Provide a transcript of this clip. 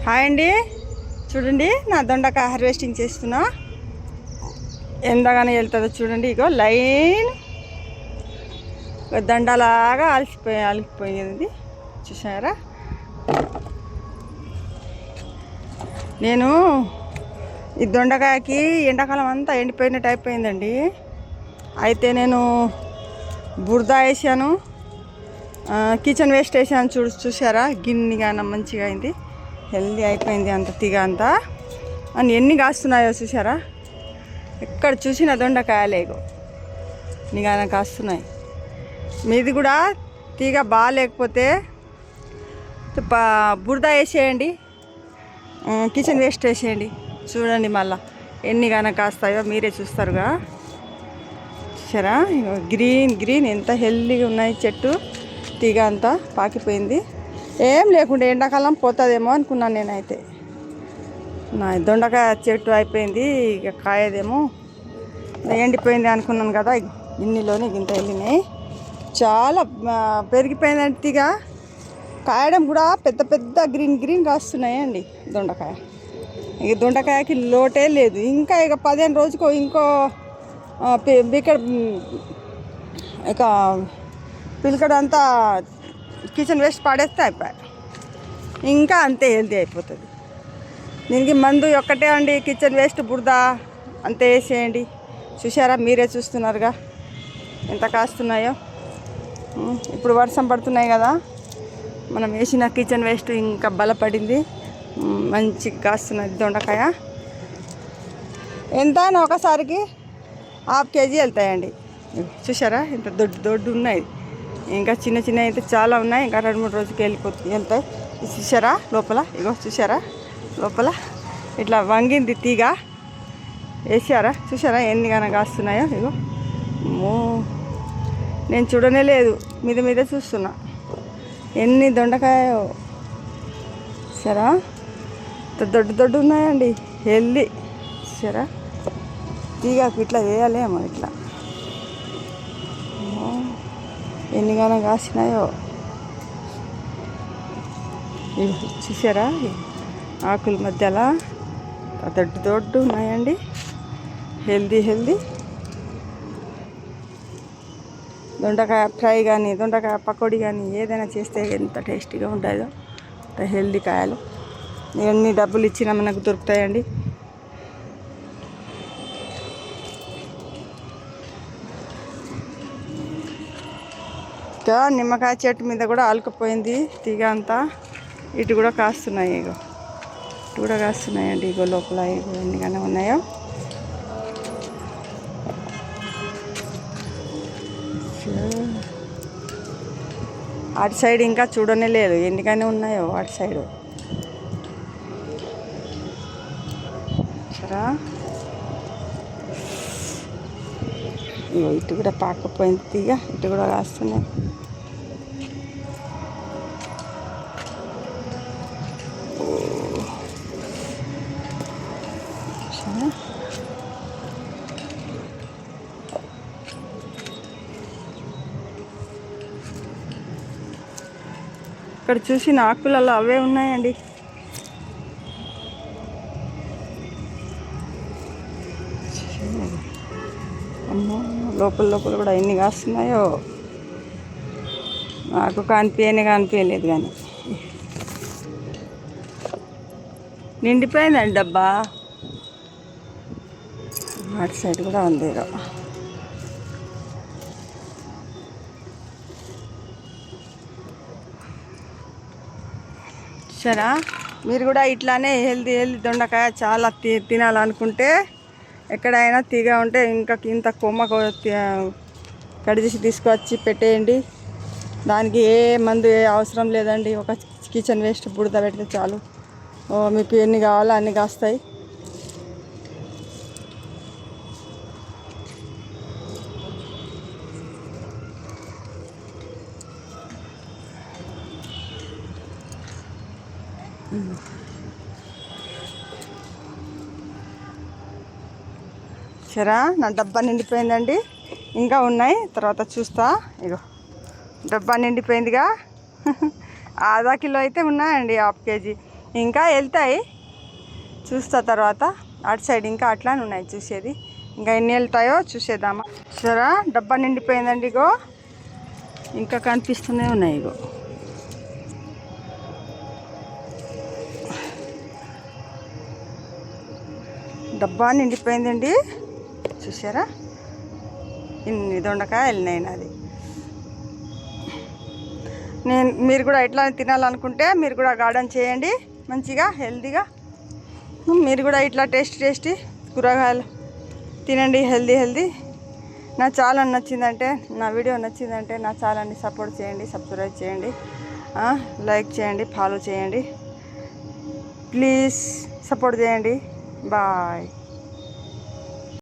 Hi అండి, చూడండి నా దొండకాయ హార్వెస్టింగ్ చేస్తున్నా. ఎంతగానో వెళ్తుందో చూడండి. ఇగో లైన్ దండలాగా అలిగిపోయింది చూసారా. నేను ఈ దొండకాయకి ఎండాకాలం అంతా ఎండిపోయినట్టు అయిపోయిందండి. అయితే నేను బురద వేసాను, కిచెన్ వేస్ట్ వేసాను. చూసారా, గిన్నెగా మంచిగా అయింది, హెల్దీ అయిపోయింది అంత తీగ అంతా. అని ఎన్ని కాస్తున్నాయో చూసారా. ఎక్కడ చూసిన దొండకాయలేగో నిగాన కాస్తున్నాయి. మీది కూడా తీగ బాగాలేకపోతే బురద వేసేయండి, కిచెన్ వేస్ట్ వేసేయండి. చూడండి మళ్ళా ఎన్ని గాన కాస్తాయో మీరే చూస్తారుగా. చూసారా, గ్రీన్ గ్రీన్ ఎంత హెల్దీగా ఉన్నాయి. చెట్టు తీగ అంతా పాకిపోయింది. ఏం లేకుండా ఎండాకాలం పోతుందేమో అనుకున్నాను నేనైతే. నా దొండకాయ చెట్టు అయిపోయింది, ఇక కాయదేమో ఎండిపోయింది అనుకున్నాను కదా. ఇన్నిలోనే గింత వెళ్ళినాయి, చాలా పెరిగిపోయిందండి తీగ. కాయడం కూడా పెద్ద పెద్ద గ్రీన్ గ్రీన్ కాస్తున్నాయండి దొండకాయ. ఇక దొండకాయకి లోటే లేదు. ఇంకా ఇక 15 రోజుకో ఇంకో ఇక్కడ ఇక పిలకడంతా కిచెన్ వేస్ట్ పడేస్తే అయిపోయాయి. ఇంకా అంతే హెల్తీ అయిపోతుంది. దీనికి మందు ఒక్కటే అండి, కిచెన్ వేస్ట్ బురద అంతే వేసేయండి. చూసారా, మీరే చూస్తున్నారుగా ఎంత కాస్తున్నాయో. ఇప్పుడు వర్షం పడుతున్నాయి కదా, మనం వేసిన కిచెన్ వేస్ట్ ఇంకా బలపడింది, మంచిగా కాస్తున్నది దొండకాయ. ఎంత అని ఒకసారికి 1/2 kg వెళ్తాయండి. చూసారా ఇంత దొడ్డు ఉన్నాయి. ఇంకా చిన్న చిన్న అయితే చాలా ఉన్నాయి, ఇంకా 2-3 రోజులకి వెళ్తాయి. చూసారా లోపల, ఇగో చూసారా లోపల ఇట్లా వంగింది తీగ వేసారా. చూసారా ఎన్ని గాన కాస్తున్నాయో. ఇగో నేను చూడనే లేదు, మీద చూస్తున్నా ఎన్ని దొండకాయో. సరా దొడ్డు ఉన్నాయండి, హెల్దీ. సరా తీగకు ఇట్లా వేయాలేమో, ఇట్లా ఎన్నిగానో కాసినాయో. చూసారా ఆకుల మధ్యలో దొడ్డు ఉన్నాయండి, హెల్దీ. దొండకాయ ఫ్రై కానీ దొండకాయ పకోడీ కానీ ఏదైనా చేస్తే ఎంత టేస్టీగా ఉంటుందో. హెల్దీ కాయలు ఎన్ని డబ్బులు ఇచ్చినా మనకు దొరుకుతాయండి. ఇంకా నిమ్మకాయ చెట్టు మీద కూడా అలుకుపోయింది తీగ అంతా. ఇటు కూడా కాస్తున్నాయి, ఇగో ఇటు కూడా కాస్తున్నాయండి. ఇగో లోపల ఇగో ఎన్నిగానే ఉన్నాయో. అటు సైడ్ ఇంకా చూడనే లేదు ఎన్నిగానే ఉన్నాయో అటు సైడు. సరా ఇగో ఇటు కూడా పాకపోయింది తీగ, ఇటు కూడా కాస్తున్నాయి. ఇక్కడ చూసిన ఆకులలో అవే ఉన్నాయండి. అమ్మో లోపల కూడా ఎన్ని కాస్తున్నాయో. నాకు కనిపించలేదు కానీ నిండిపోయిందండి డబ్బా. అటు సైడ్ కూడా ఉంది. సరే, మీరు కూడా ఇట్లానే హెల్దీ దొండకాయ చాలా తినాలనుకుంటే ఎక్కడైనా తీగ ఉంటే ఇంకా ఇంత కొమ్మ కడిదీసి తీసుకొచ్చి పెట్టేయండి. దానికి ఏ మందు అవసరం లేదండి. ఒక కిచెన్ వేస్ట్ బుడద పెడితే చాలు, మీకు ఎన్ని కావాలో అన్ని కాస్తాయి. సరే, నా డబ్బా నిండిపోయిందండి. ఇంకా ఉన్నాయి, తర్వాత చూస్తా. ఇగో డబ్బా నిండిపోయిందిగా. ½ కిలో అయితే ఉన్నాయండి, 1/2 kg. ఇంకా వెళ్తాయి, చూస్తా తర్వాత. అటు సైడ్ ఇంకా అట్లానే ఉన్నాయి చూసేది. ఇంకా ఎన్ని వెళ్తాయో చూసేద్దామా. సరే డబ్బా నిండిపోయిందండి. ఇగో ఇంకా కనిపిస్తూనే ఉన్నాయి. ఇగో డబ్బా నిండిపోయిందండి, చూసారా? ఇన్ని దొండకాయ వెళ్ళినాయి నాది. మీరు కూడా ఎట్లా తినాలనుకుంటే మీరు కూడా గార్డెన్ చేయండి మంచిగా హెల్తీగా. మీరు కూడా ఇట్లా టేస్టీ కూరగాయలు తినండి, హెల్తీ. నా ఛానల్ నచ్చిందంటే, నా వీడియో నచ్చిందంటే నా ఛానల్ని సపోర్ట్ చేయండి, సబ్స్క్రైబ్ చేయండి, లైక్ చేయండి, ఫాలో చేయండి. ప్లీజ్ సపోర్ట్ చేయండి. బాయ్.